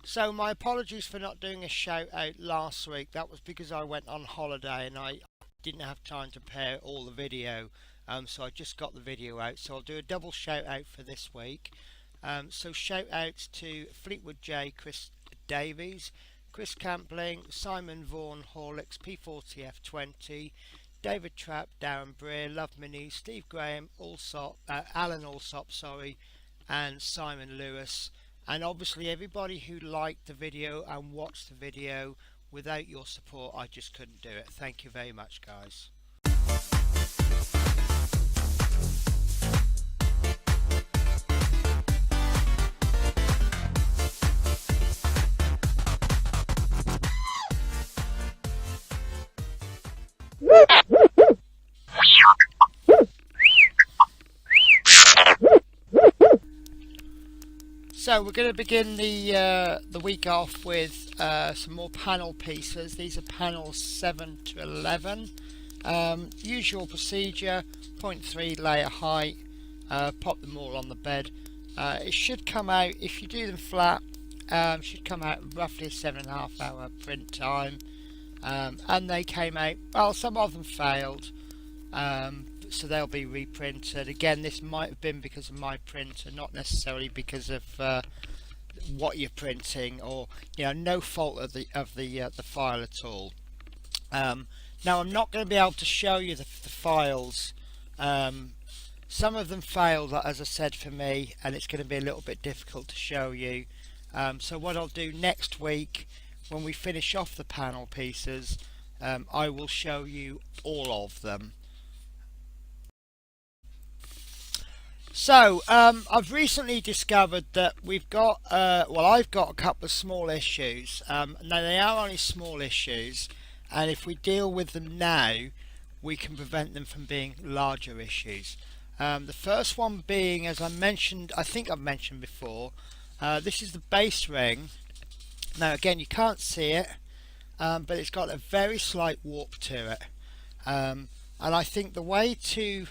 So my apologies for not doing a shout out last week. That was because I went on holiday and I didn't have time to prepare all the video. So I just got the video out. So I'll do a double shout out for this week. So shout outs to Fleetwood J, Chris Davies, Chris Campling, Simon Vaughan, Horlicks, P40F20, David Trapp, Darren Breer, Love Mini, Steve Graham, Alan Allsop, and Simon Lewis. And obviously everybody who liked the video and watched the video. Without your support I just couldn't do it. Thank you very much, guys. So we're going to begin the week off with some more panel pieces. These are panels 7 to 11. Usual procedure: 0.3 layer height, pop them all on the bed. It should come out, if you do them flat, should come out roughly a 7.5 hour print time. And they came out, well, some of them failed, so they'll be reprinted. Again, this might have been because of my printer, not necessarily because of what you're printing, or no fault of the file at all. Now I'm not going to be able to show you the files. Some of them failed, as I said, for me, and it's going to be a little bit difficult to show you. So what I'll do next week, when we finish off the panel pieces, I will show you all of them. So I've recently discovered that we've got I've got a couple of small issues. Now they are only small issues, and if we deal with them now we can prevent them from being larger issues. The first one being, as I think I've mentioned before, this is the base ring. Now again, you can't see it, but it's got a very slight warp to it, and I think the way to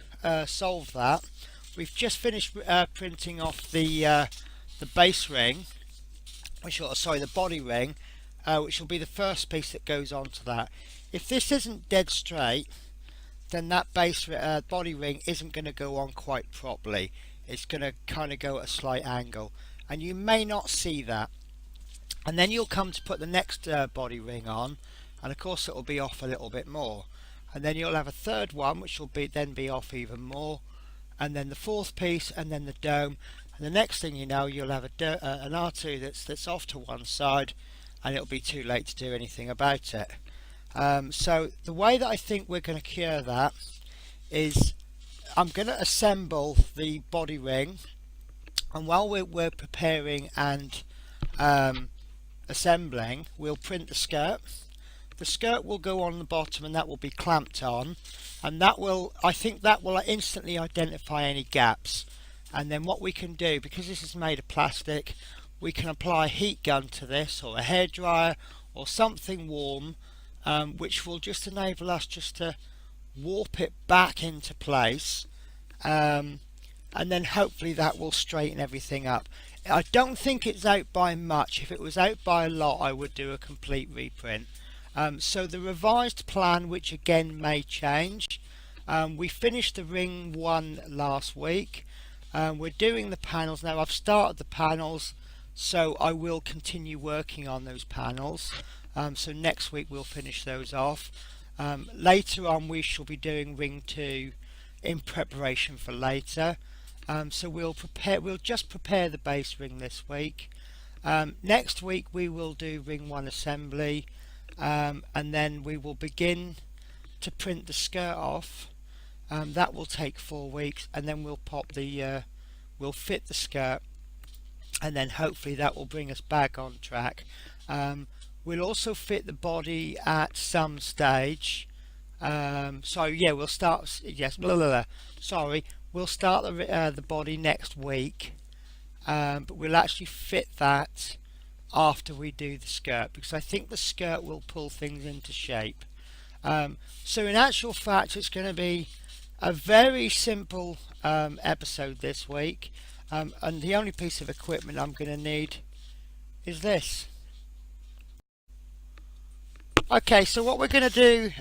solve that, we've just finished printing off the base ring, the body ring, which will be the first piece that goes onto that. If this isn't dead straight, then that body ring isn't going to go on quite properly. It's going to kind of go at a slight angle, and you may not see that. And then you'll come to put the next body ring on, and of course it will be off a little bit more. And then you'll have a third one which will then be off even more, and then the fourth piece, and then the dome, and the next thing you know you'll have an R2 that's off to one side, and it'll be too late to do anything about it. So the way that I think we're going to cure that is I'm going to assemble the body ring, and while we're preparing and assembling, we'll print the skirt. The skirt will go on the bottom, and that will be clamped on, and I think that will instantly identify any gaps. And then what we can do, because this is made of plastic, we can apply a heat gun to this, or a hairdryer, or something warm, which will just enable us just to warp it back into place, and then hopefully that will straighten everything up. I don't think it's out by much. If it was out by a lot, I would do a complete reprint. So the revised plan, which again may change, we finished the ring one last week. We're doing the panels now. I've started the panels, so I will continue working on those panels. So next week we'll finish those off. Later on we shall be doing ring 2 in preparation for later. So we'll just prepare the base ring this week. Next week we will do ring 1 assembly, and then we will begin to print the skirt off. That will take 4 weeks, and then we'll we'll fit the skirt, and then hopefully that will bring us back on track. We'll also fit the body at some stage. So yeah, we'll start. Yes, sorry. We'll start the body next week, but we'll actually fit that after we do the skirt, because I think the skirt will pull things into shape. So in actual fact, it's going to be a very simple episode this week, and the only piece of equipment I'm going to need is this. Okay, so what we're going to do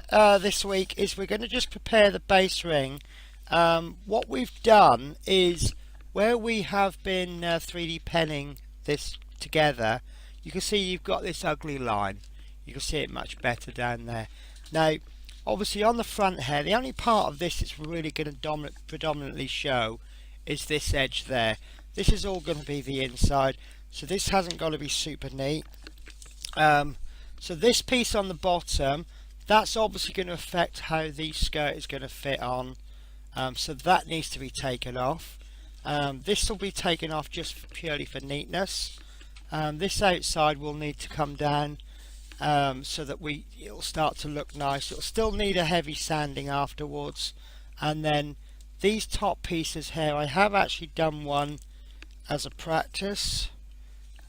this week is we're going to just prepare the base ring. What we've done is where we have been 3D penning this together, you can see you've got this ugly line. You can see it much better down there. Now obviously on the front here, the only part of this it's really going to predominantly show is this edge there. This is all going to be the inside, so this hasn't got to be super neat. So this piece on the bottom, that's obviously going to affect how the skirt is going to fit on, so that needs to be taken off. This will be taken off just purely for neatness. This outside will need to come down so that it'll start to look nice. It'll still need a heavy sanding afterwards, and then these top pieces here, I have actually done one as a practice,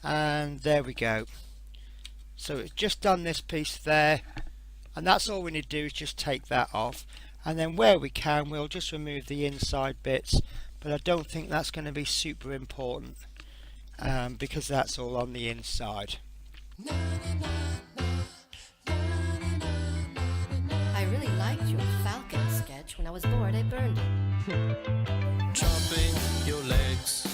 and there we go. So it's just done this piece there, and that's all we need to do is just take that off, and then where we can we'll just remove the inside bits, but I don't think that's going to be super important because that's all on the inside. I really liked your falcon sketch. When I was bored I burned it. Chopping your legs,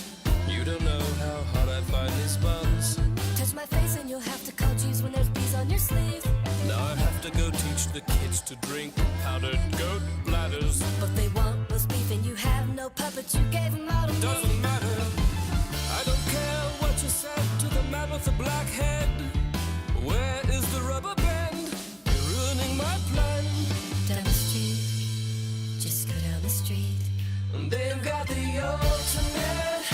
you don't know how hard I find these buns. Touch my face and you'll have to call G's when there's bees on your sleeve. Now I have to go teach the kids to drink powdered goat bladders. But they want roast beef and you have no puppet, you gave them all to me. Doesn't matter, I don't care what you said to the man with the black head. Where is the rubber band? You're ruining my plan. Down the street, just go down the street. They've got the ultimate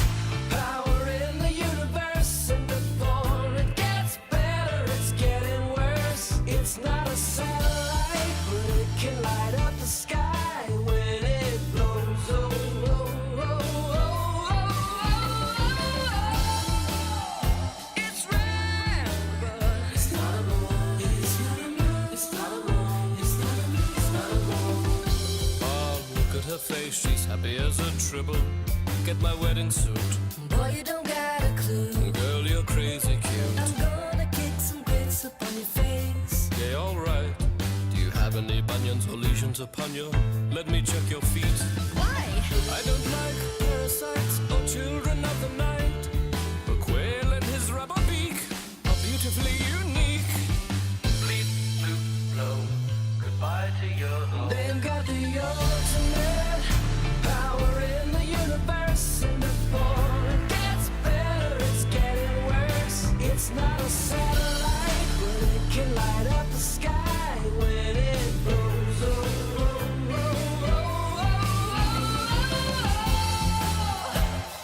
power in the universe, and before it gets better, it's getting worse. It's not a satellite, but it can light up the sky when it blows. Oh, oh, oh, oh, oh, oh. It's red, but it's not a moon. It's not a moon. It's not a moon. It's not a moon. It's not a moon. Oh, look at her face, she's happy as a tribble. Get my wedding suit. Boy, you don't got a clue. Girl, you're crazy cute. I'm gonna kick some grits up on your face. Yeah, alright. Do you have any bunions or lesions upon you? Let me check your feet. Why? I don't like parasites or children of the night. A quail and his rubber beak are beautifully unique. Bleed, bloop, blow. Goodbye to your home. They've got the ultimate power in the universe, and before it gets better, it's getting worse. It's not a satellite, but it can light up the sky when it blows. Oh, oh, oh, oh, oh.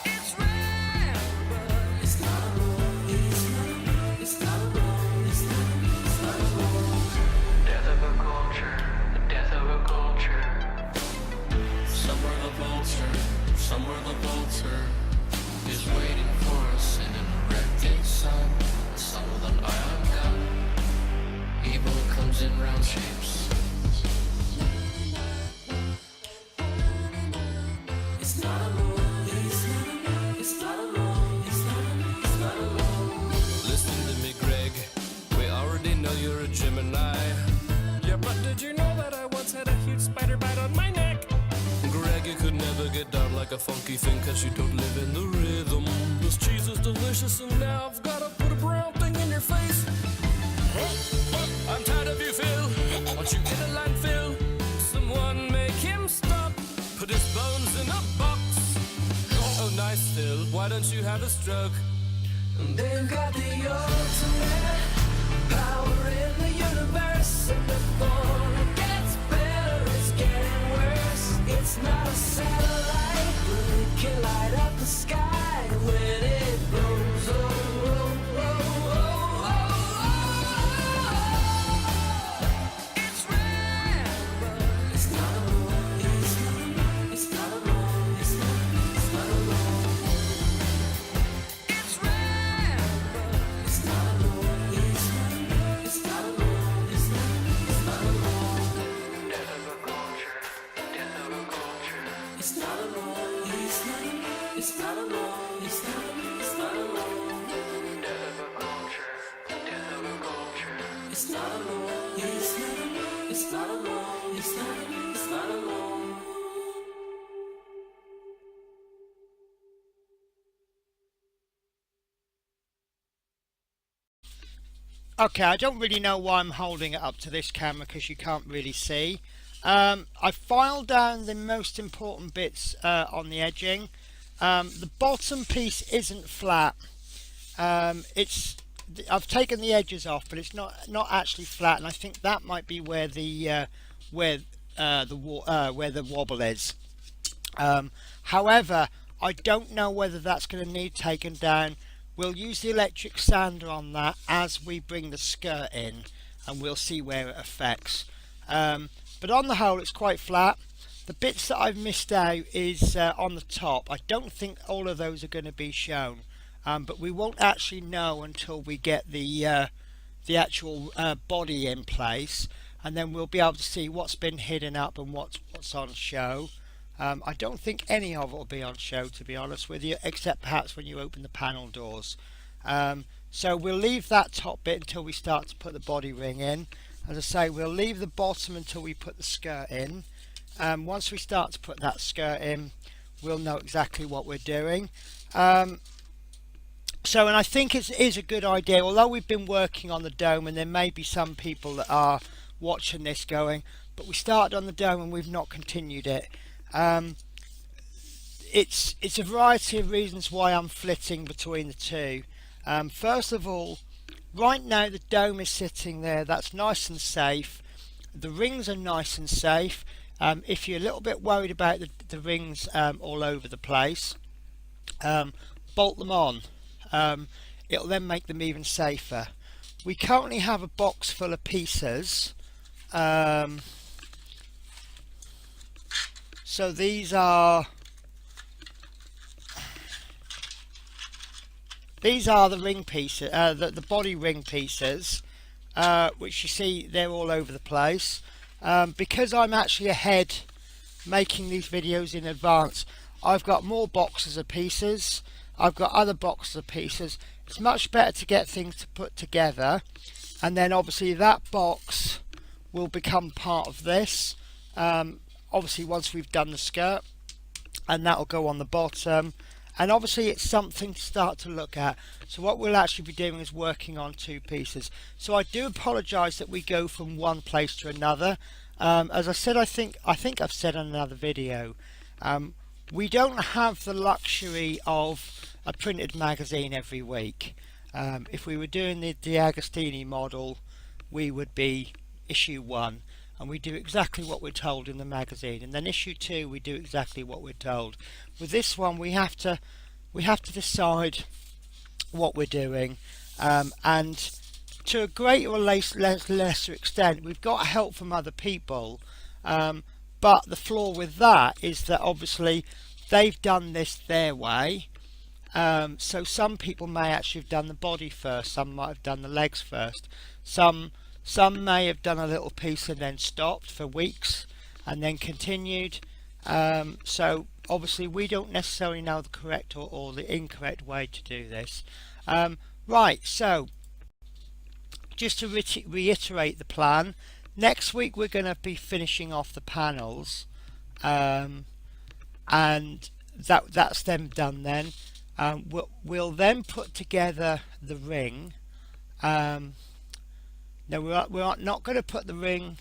It's red, but it's not a moon. It's not a moon. It's not a moon. It's not a moon. It's not a moon. Death of a culture. The death of a culture. Somewhere the vulture. Somewhere the vulture is waiting for us in an erected sun. Some with an ion gun. Evil comes in round shapes. It's not a moon. It's not a moon. It's not a moon. It's not a moon. It's not a moon. Listen to me, Greg. We already know you're a Gemini. Yeah, but did you know that I once had a huge spider bite on my neck? Greg, you could never get down like a funky thing, cause you don't live in the rhythm. This cheese is delicious, and now I've gotta put a brown thing in your face. I'm tired of you, Phil. Want you in a landfill? Someone make him stop. Put his bones in a box. Oh, nice, Phil. Why don't you have a stroke? They've got the ultimate power in the universe, and before it gets better, it's getting worse. It's not a satellite, but it can light up the sky when it blows. Oh, oh, oh, oh, oh, oh. It's red, but it's not a moon. It's not a moon. It's not a moon. It's not a moon. It's not a moon. It's red, but it's not alone. It's not alone. It's not alone. It's not alone. It's not alone. Okay, I don't really know why I'm holding it up to this camera because you can't really see. I filed down the most important bits on the edging. The bottom piece isn't flat. I've taken the edges off, but it's not actually flat, and I think that might be where the wobble is. However, I don't know whether that's going to need taken down. We'll use the electric sander on that as we bring the skirt in, and we'll see where it affects. But on the whole, it's quite flat. The bits that I've missed out is on the top. I don't think all of those are going to be shown, but we won't actually know until we get the actual body in place, and then we'll be able to see what's been hidden up and what's on show. I don't think any of it will be on show, to be honest with you, except perhaps when you open the panel doors. So we'll leave that top bit until we start to put the body ring in. As I say, we'll leave the bottom until we put the skirt in. Once we start to put that skirt in, we'll know exactly what we're doing. And I think it is a good idea, although we've been working on the dome, and there may be some people that are watching this going, but we started on the dome and we've not continued it. It's a variety of reasons why I'm flitting between the two. First of all, right now the dome is sitting there, that's nice and safe. The rings are nice and safe. If you're a little bit worried about the rings all over the place, bolt them on. It'll then make them even safer. We currently have a box full of pieces. So these are the ring pieces, the body ring pieces, which you see they're all over the place. Because I'm actually ahead making these videos in advance, I've got more boxes of pieces. I've got other boxes of pieces. It's much better to get things to put together, and then obviously that box will become part of this. Obviously once we've done the skirt, and that will go on the bottom, and obviously it's something to start to look at. So what we'll actually be doing is working on two pieces. So I do apologise that we go from one place to another. As I said, I think I've said on another video, we don't have the luxury of a printed magazine every week. If we were doing the Agostini model, we would be issue 1, and we do exactly what we're told in the magazine, and then issue 2 we do exactly what we're told. With this one we have to decide what we're doing, and to a greater or lesser extent we've got help from other people, but the flaw with that is that obviously they've done this their way. So some people may actually have done the body first, some might have done the legs first, some may have done a little piece and then stopped for weeks and then continued. So obviously we don't necessarily know the correct or the incorrect way to do this. Right, so just to reiterate the plan, next week we're going to be finishing off the panels, and that's them done then. We'll then put together the ring. No, we're not going to put the ring.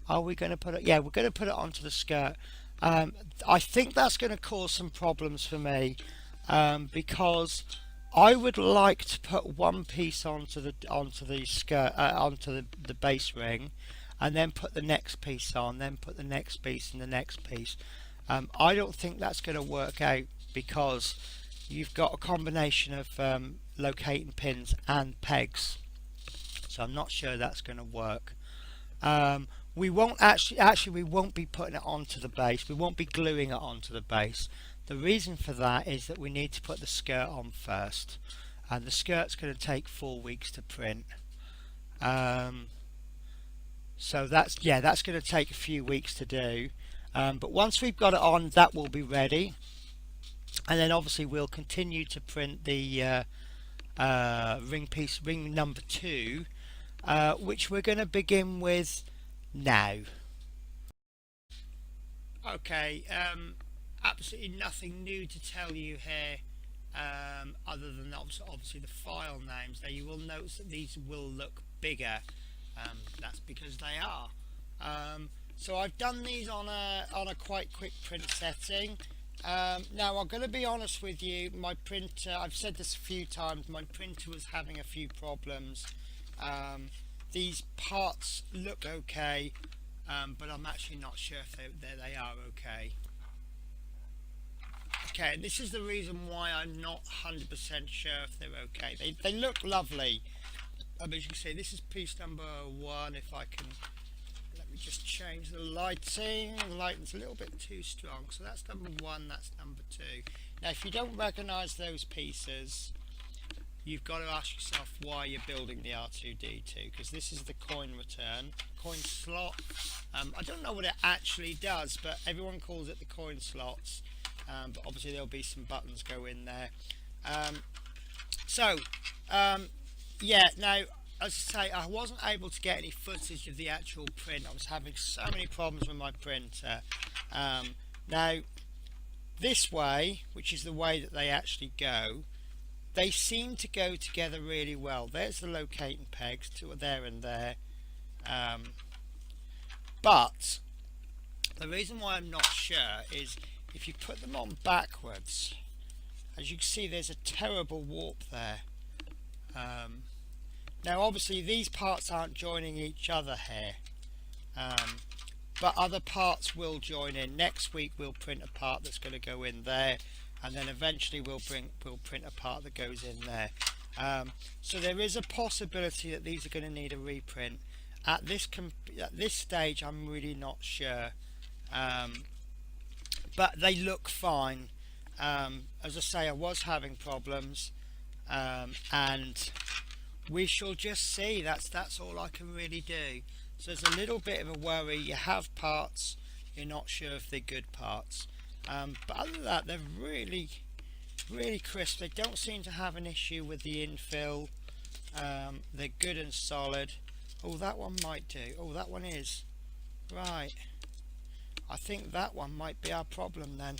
Are we going to put it? Yeah, we're going to put it onto the skirt. I think that's going to cause some problems for me, because I would like to put one piece onto the skirt, onto the base ring, and then put the next piece on, then put the next piece and the next piece. I don't think that's going to work out, because you've got a combination of locating pins and pegs. So I'm not sure that's going to work. We won't we won't be putting it onto the base. We won't be gluing it onto the base. The reason for that is that we need to put the skirt on first, and the skirt's going to take 4 weeks to print. So that's going to take a few weeks to do. But once we've got it on, that will be ready, and then obviously we'll continue to print the ring number 2. which we're going to begin with now. Okay, absolutely nothing new to tell you here, other than obviously the file names. Now you will notice that these will look bigger. That's because they are. So I've done these on a quite quick print setting. Now I'm going to be honest with you, my printer, I've said this a few times, my printer was having a few problems. These parts look okay, but I'm actually not sure if they are okay. Okay, and this is the reason why I'm not 100% sure if they're okay. They look lovely. As you can see, this is piece number 1. If I can, let me just change the lighting. The lighting's a little bit too strong. So that's number 1, that's number 2. Now if you don't recognise those pieces, you've got to ask yourself why you're building the R2D2, because this is the coin slot. I don't know what it actually does, but everyone calls it the coin slots. But obviously there'll be some buttons go in there. Yeah, now as I say, I wasn't able to get any footage of the actual print. I was having so many problems with my printer. Now this way, which is the way that they actually go, they seem to go together really well. There's the locating pegs, 2 are there and there. But the reason why I'm not sure is if you put them on backwards, as you can see, there's a terrible warp there. Now obviously these parts aren't joining each other here, but other parts will join in. Next week we'll print a part that's going to go in there, and then eventually we'll print a part that goes in there. So there is a possibility that these are going to need a reprint. At this stage I'm really not sure, but they look fine. As I say, I was having problems, and we shall just see. That's all I can really do. So there's a little bit of a worry. You have parts, you're not sure if they're good parts, but other than that, they're really crisp. They don't seem to have an issue with the infill. They're good and solid. Oh, that one might do. Oh, that one is right. I think that one might be our problem then.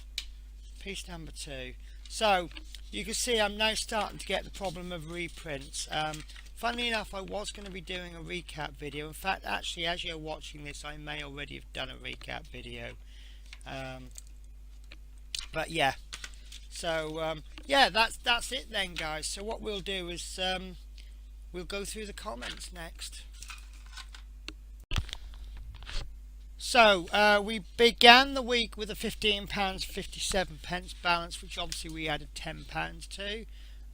Piece number 2. So you can see I'm now starting to get the problem of reprints. Funnily enough, I was going to be doing a recap video. In fact, actually, as you're watching this, I may already have done a recap video. But yeah, so yeah, that's it then, guys. So what we'll do is we'll go through the comments next. So we began the week with a £15.57 balance, which obviously we added £10 to.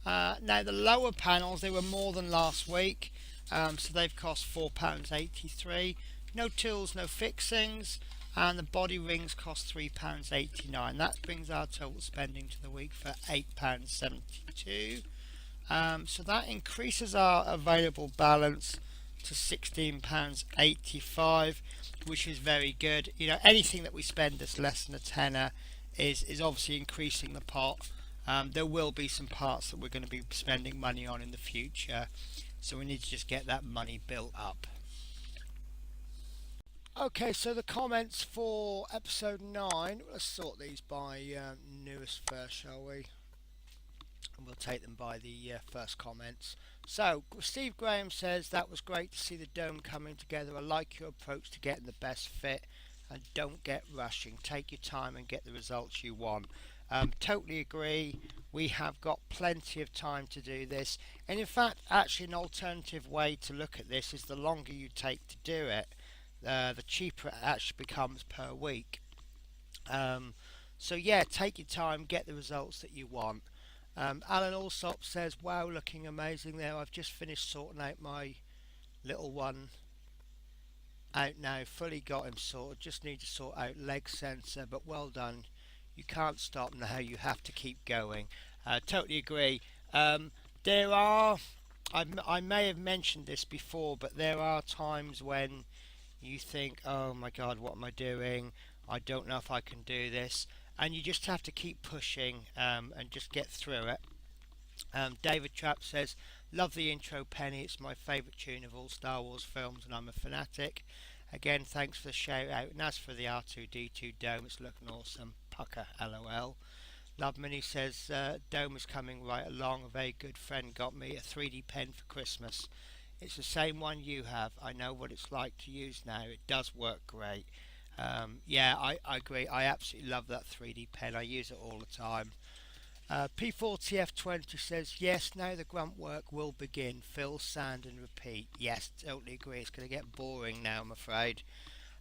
Now the lower panels, they were more than last week, so they've cost £4.83. No tools, no fixings, and the body rings cost £3.89. That brings our total spending to the week for £8.72. So that increases our available balance to £16.85, which is very good. You know, anything that we spend that's less than a tenner is obviously increasing the pot. There will be some parts that we're going to be spending money on in the future, so we need to just get that money built up. Okay, so the comments for episode 9, let's sort these by newest first, shall we? And we'll take them by the first comments. So Steve Graham says, that was great to see the dome coming together. I like your approach to getting the best fit, and don't get rushing. Take your time and get the results you want. Totally agree. We have got plenty of time to do this, and in fact actually an alternative way to look at this is the longer you take to do it, the cheaper it actually becomes per week. So yeah, take your time, get the results that you want. Alan Allsop says, wow, looking amazing there. I've just finished sorting out my little one out now, fully got him sorted, just need to sort out leg sensor, but well done. You can't stop now, you have to keep going. Totally agree. There are, I may have mentioned this before, but there are times when you think, oh my god, what am I doing? I don't know if I can do this. And you just have to keep pushing and just get through it. David Trapp says, Love the intro, Penny. It's my favourite tune of all Star Wars films, and I'm a fanatic. Again, thanks for the shout out. And as for the R2D2 dome, it's looking awesome. Pucker, lol. Love Mini says, dome is coming right along. A very good friend got me a 3D pen for Christmas. It's the same one you have. I know what it's like to use now. It does work great. Yeah, I agree. I absolutely love that 3D pen. I use it all the time. P40F20 says, yes, now the grunt work will begin. Fill, sand and repeat. Yes, totally agree. It's going to get boring now, I'm afraid.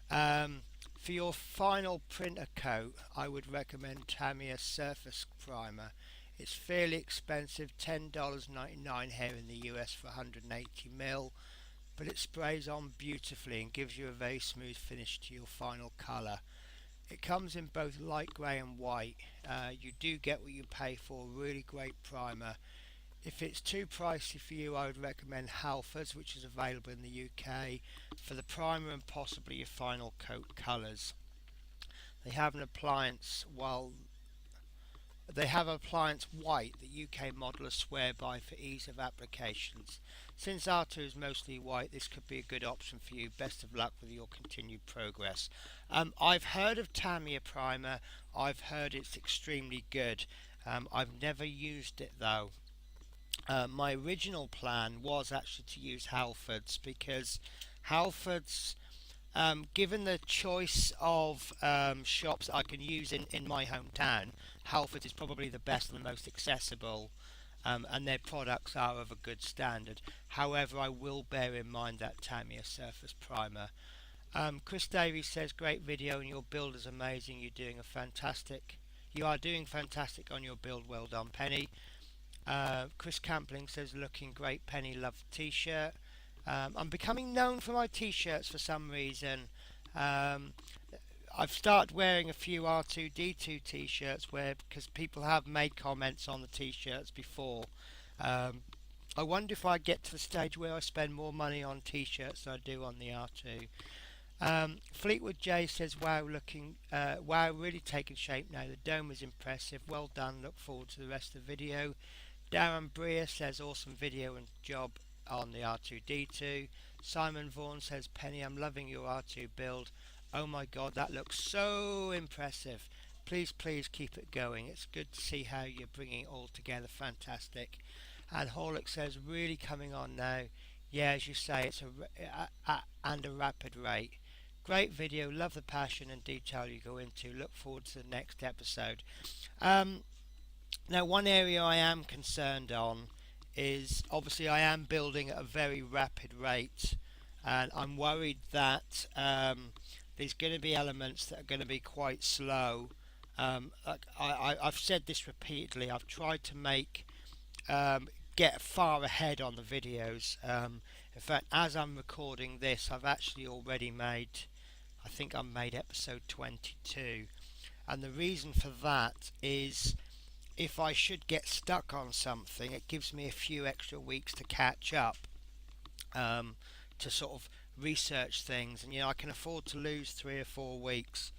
For your final printer coat, I would recommend Tamiya Surface Primer. It's fairly expensive, $10.99 here in the US for 180ml, but it sprays on beautifully and gives you a very smooth finish to your final colour. It comes in both light grey and white. You do get what you pay for, a really great primer. If it's too pricey for you, I would recommend Halfords, which is available in the UK, for the primer and possibly your final coat colours. They have an appliance white that UK modelers swear by for ease of applications. Since R2 is mostly white, this could be a good option for you. Best of luck with your continued progress. I've heard of Tamiya Primer. I've heard it's extremely good. I've never used it though. My original plan was actually to use Halfords, because Halfords, given the choice of shops I can use in my hometown, Halfords is probably the best and the most accessible, and their products are of a good standard. However, I will bear in mind that Tamiya Surface Primer. Chris Davies says, great video and your build is amazing. You are doing fantastic on your build. Well done, Penny. Chris Campling says, looking great, Penny. Love the t-shirt. I'm becoming known for my t-shirts for some reason. I've started wearing a few R2D2 t-shirts because people have made comments on the t-shirts before. I wonder if I get to the stage where I spend more money on t-shirts than I do on the R2. Fleetwood J says, wow, really taking shape now. The dome is impressive. Well done. Look forward to the rest of the video. Darren Breer says, awesome video and job on the R2D2. Simon Vaughan says, Penny, I'm loving your R2 build. Oh my god, that looks so impressive. Please keep it going. It's good to see how you're bringing it all together. Fantastic. And Horlick says, really coming on now. Yeah, as you say, it's and a rapid rate. Great video. Love the passion and detail you go into. Look forward to the next episode. Now, one area I am concerned on is, obviously I am building at a very rapid rate, and I'm worried that there's going to be elements that are going to be quite slow. I've said this repeatedly. I've tried to get far ahead on the videos. In fact, as I'm recording this, I've actually already made, I think I've made episode 22, and the reason for that is, if I should get stuck on something, it gives me a few extra weeks to catch up, to sort of research things, and I can afford to lose 3 or 4 weeks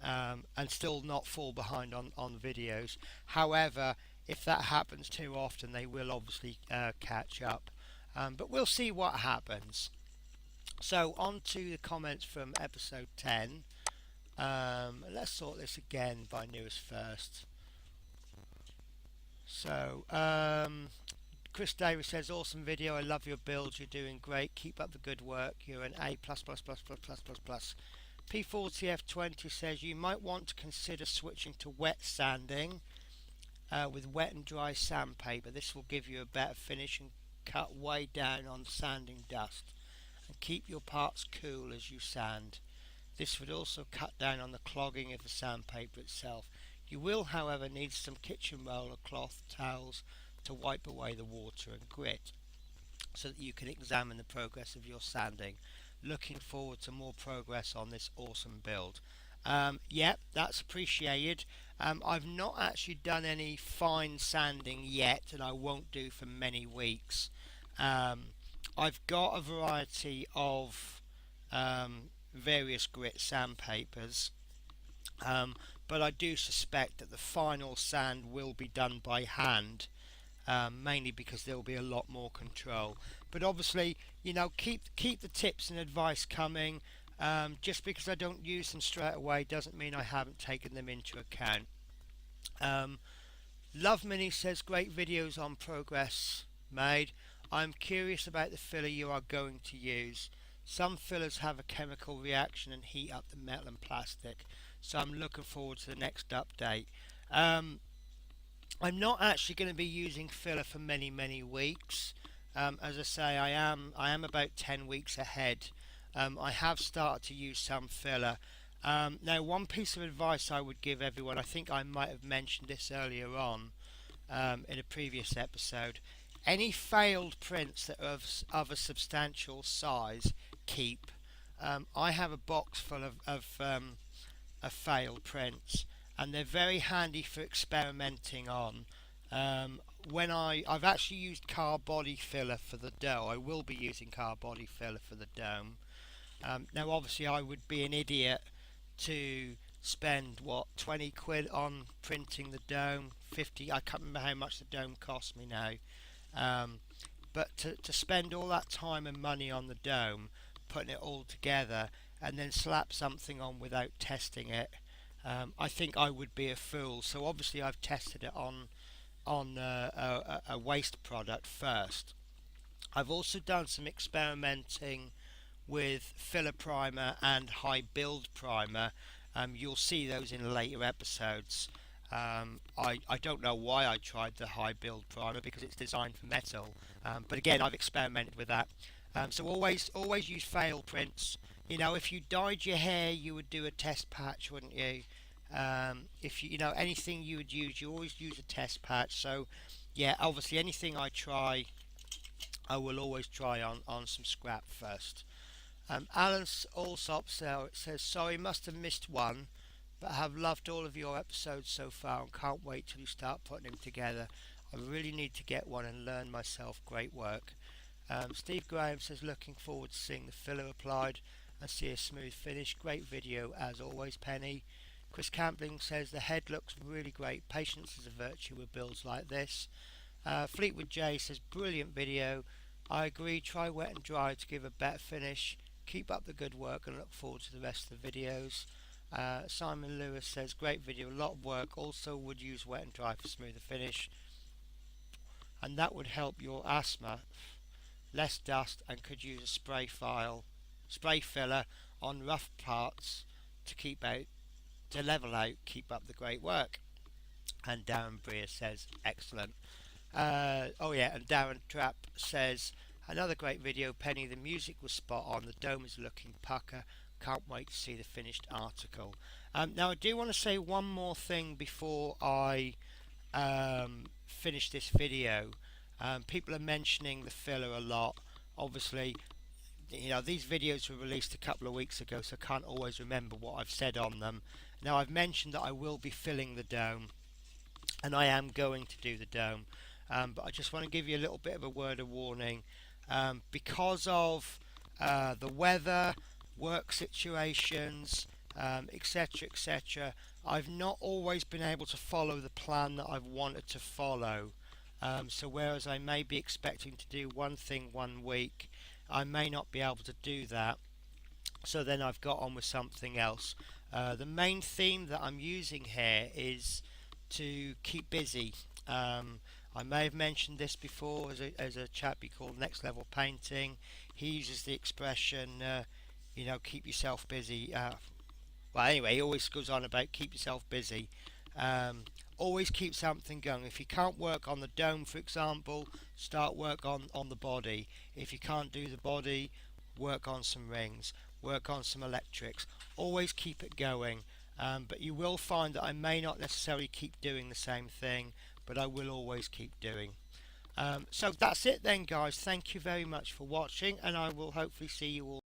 and still not fall behind on videos. However, if that happens too often, they will obviously catch up, but we'll see what happens. So on to the comments from episode 10. Let's sort this again by newest first. So, Chris Davis says, awesome video, I love your builds, you're doing great, keep up the good work, you're an A+++++++. P40F20 says, you might want to consider switching to wet sanding with wet and dry sandpaper. This will give you a better finish and cut way down on sanding dust, and keep your parts cool as you sand. This would also cut down on the clogging of the sandpaper itself. You will, however, need some kitchen roller cloth towels to wipe away the water and grit, so that you can examine the progress of your sanding. Looking forward to more progress on this awesome build. Yep, that's appreciated. I've not actually done any fine sanding yet, and I won't do for many weeks. I've got a variety of various grit sandpapers, but I do suspect that the final sand will be done by hand, mainly because there will be a lot more control. But obviously, you know, keep the tips and advice coming. Just because I don't use them straight away doesn't mean I haven't taken them into account. Love Mini says great videos on progress made. I'm curious about the filler you are going to use. Some fillers have a chemical reaction and heat up the metal and plastic, so I'm looking forward to the next update. I'm not actually going to be using filler for many weeks. As I say, I am about 10 weeks ahead. I have started to use some filler. Now, one piece of advice I would give everyone, I think I might have mentioned this earlier on in a previous episode. Any failed prints that are of a substantial size, keep. I have a box full of failed prints, and they're very handy for experimenting on. I've actually used car body filler for the dough. I will be using car body filler for the dome. Now obviously I would be an idiot to spend what, 20 quid on printing the dome, 50, I can't remember how much the dome cost me now. But to spend all that time and money on the dome, putting it all together, and then slap something on without testing it, I think I would be a fool. So obviously I've tested it on a waste product first. I've also done some experimenting with filler primer and high build primer. You'll see those in later episodes. I don't know why I tried the high build primer, because it's designed for metal, but again, I've experimented with that. So always use fail prints. You know, if you dyed your hair, you would do a test patch, wouldn't you? If you know anything you would use, you always use a test patch. So yeah, obviously anything I try, I will always try on some scrap first. Alan Allsop says, sorry, must have missed one, but have loved all of your episodes so far and can't wait till you start putting them together. I really need to get one and learn myself. Great work. Steve Graham says, looking forward to seeing the filler applied and see a smooth finish. Great video as always, Penny. Chris Campling says, the head looks really great. Patience is a virtue with builds like this. Fleetwood J says, brilliant video. I agree, try wet and dry to give a better finish. Keep up the good work and look forward to the rest of the videos. Simon Lewis says, great video, a lot of work. Also would use wet and dry for smoother finish, and that would help your asthma. Less dust, and could use a spray filler on rough parts to level out. Keep up the great work. And Darren Breer says, excellent. Oh yeah, and Darren Trapp says, another great video, Penny. The music was spot on. The dome is looking pucker. Can't wait to see the finished article. Now I do want to say one more thing before I finish this video. People are mentioning the filler a lot. Obviously, you know, these videos were released a couple of weeks ago, so I can't always remember what I've said on them. Now I've mentioned that I will be filling the dome, and I am going to do the dome. But I just want to give you a little bit of a word of warning. Because of the weather, work situations, etc., I've not always been able to follow the plan that I've wanted to follow. So whereas I may be expecting to do one thing one week, I may not be able to do that. So then I've got on with something else. The main theme that I'm using here is to keep busy. I may have mentioned this before as a chap we call Next Level Painting. He uses the expression, you know, keep yourself busy. Well, anyway, he always goes on about keep yourself busy. Always keep something going. If you can't work on the dome, for example, start work on the body. If you can't do the body, work on some rings, work on some electrics. Always keep it going. But you will find that I may not necessarily keep doing the same thing, but I will always keep doing. So that's it then, guys. Thank you very much for watching, and I will hopefully see you all